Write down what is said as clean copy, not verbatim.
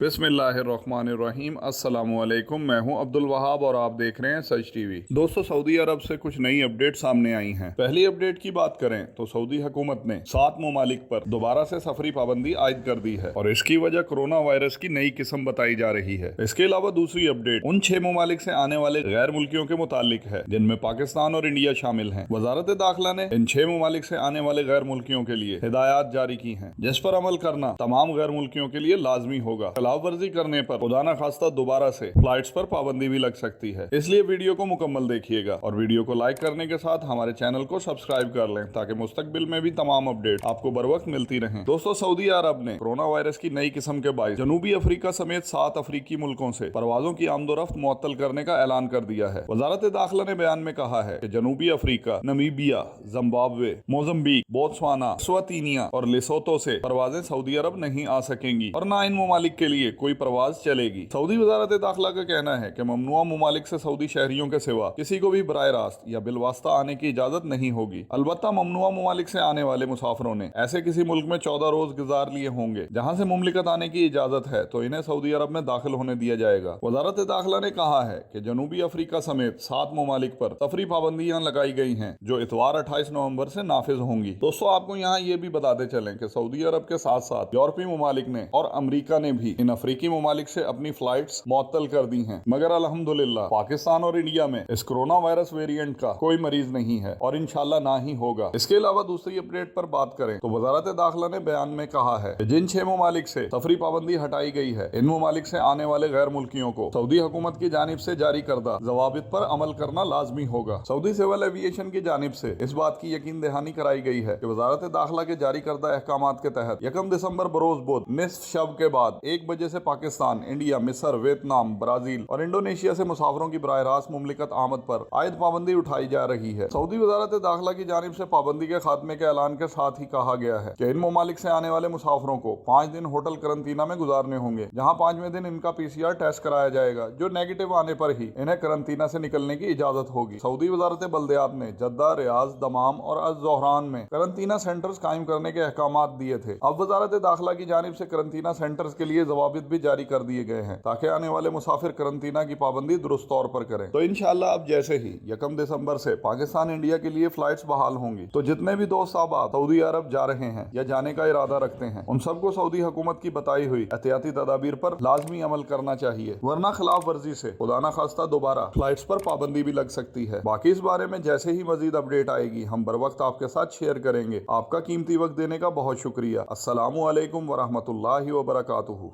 बिस्मिल्लाहिर्रहमानिर्रहीम। अस्सलामुअलैकुम। मैं हूं अब्दुल वहाब और आप देख रहे हैं सच टीवी। दोस्तों, सऊदी अरब से कुछ नई अपडेट सामने आई हैं। पहली अपडेट की बात करें तो सऊदी हुकूमत ने 7 ममालिक पर दोबारा से सफरी पाबंदी आयद कर दी है और इसकी वजह कोरोना वायरस की नई किस्म बताई जा रही है। इसके अलावा दूसरी अपडेट उन 6 ममालिक से आने वाले गैर मुल्कियों के मुतालिक है जिनमें पाकिस्तान और इंडिया शामिल हैं। वजारत दाखिला ने इन 6 ममालिक से आने वाले गैर मुल्कियों के लिए हिदायत जारी की हैं, जिस पर अमल करना तमाम गैर मुल्कियों के लिए लाजमी होगा। खिलाफवर्जी करने पर खुदा न खास्ता दोबारा से फ्लाइट्स पर पाबंदी भी लग सकती है। इसलिए वीडियो को मुकम्मल देखिएगा और वीडियो को लाइक करने के साथ हमारे चैनल को सब्सक्राइब कर लें ताकि मुस्तकबिल में भी तमाम अपडेट आपको बर वक्त मिलती रहें। दोस्तों, सऊदी अरब ने कोरोना वायरस की नई किस्म के बायस जनूबी अफ्रीका समेत 7 अफ्रीकी मुल्कों से परवाजों की आमदोरफ्त मुअत्तल करने का ऐलान कर दिया है। वजारत दाखिला ने बयान में कहा है कि जनूबी Africa, Namibia, Zimbabwe, Mozambique, Botswana, स्वातिनिया और लेसोतो से परवाजें सऊदी अरब नहीं आ सकेंगी और न इन ममालिक के लिए कोई प्रवास चलेगी। सऊदी वजारत दाखिला का कहना है कि ममनुआ ममालिक से सऊदी शहरियों के सिवा किसी को भी बराह रास्त या बिलवास्ता आने की इजाजत नहीं होगी। अलबत्ता ममनुआ ममालिक से आने वाले मुसाफिरों ने ऐसे किसी मुल्क में 14 रोज गुजार लिए होंगे जहां से मुमलिकत आने की इजाजत है तो इन्हें सऊदी अरब में दाखिल होने दिया जाएगा। वजारत दाखिला ने कहा है कि जनूबी अफ्रीका समेत 7 ममालिक पर सफरी पाबंदियां लगाई गई हैं जो इतवार 28 नवंबर से नाफिज होंगी। दोस्तों, आपको यहाँ ये भी बताते चलें कि सऊदी अरब के साथ साथ यूरोपीय ममालिक ने और अमरीका ने भी इन अफ्रीकी ममालिक से अपनी फ्लाइट्स मुअत्तल कर दी हैं, मगर अल्हम्दुलिल्लाह पाकिस्तान और इंडिया में इस कोरोना वायरस वेरिएंट का कोई मरीज नहीं है और इंशाल्लाह ना ही होगा। इसके अलावा दूसरी अपडेट पर बात करें तो वजारत दाखिला ने बयान में कहा है कि जिन 6 ममालिक से सफरी पाबंदी हटाई गई है, इन ममालिक से आने वाले गैर मुल्कियों को सऊदी हुकूमत की जानिब से जारी करदा जवाबित पर अमल करना लाजमी होगा। सऊदी सिविल एविएशन की जानिब से इस बात की यकीन दहानी कराई गई है कि वजारत दाखिला के जारी करदा अहकामात के तहत 1 दिसंबर बरोज बुध निस्फ शब के बाद 1 बजे से पाकिस्तान, इंडिया, मिस्र, वियतनाम, ब्राजील और इंडोनेशिया से मुसाफिरों की बराह रास्त मुमलिकत आमद पर आयद पाबंदी उठाई जा रही है। सऊदी वजारत दाखिला की जानिब से पाबंदी के खात्मे के ऐलान के साथ ही कहा गया है कि इन ममालिक से आने वाले मुसाफिरों को 5 दिन होटल करंतना में गुजारने होंगे, जहां 5वें दिन इनका PCR टेस्ट कराया जाएगा, जो नेगेटिव आने पर ही इन्हें करंतना से निकलने की इजाजत होगी। सऊदी वजारत बल्दियात ने जद्दा, रियाज, दमाम और अल जोहरान में करंतना सेंटर्स कायम करने के अहकामात दिए थे। अब वजारत दाखिला की जानिब से करंतना सेंटर्स के लिए जवाबित भी जारी कर दिए गए हैं ताकि आने वाले मुसाफिर करंतना की पाबंदी दुरुस्त तौर पर करें। तो इंशाल्लाह अब जैसे ही 1 दिसंबर से पाकिस्तान, इंडिया के लिए फ्लाइट्स बहाल होंगी तो जितने भी दोस्त साहब सऊदी अरब जा रहे हैं या जाने का इरादा रखते हैं, उन सबको सऊदी हुकूमत की बताई हुई एहतियाती तदाबीर पर लाजमी अमल करना चाहिए, वरना खिलाफ वर्जी से खुदा न खास्ता दोबारा फ्लाइट्स पर पाबंदी भी लग सकती है। बाकी इस बारे में जैसे ही मजीद अपडेट आएगी हम बर वक्त आपके साथ शेयर करेंगे। आपका कीमती वक्त देने का बहुत शुक्रिया। अस्सलामु अलैकुम वरहमतुल्लाहि वबरकातुहू।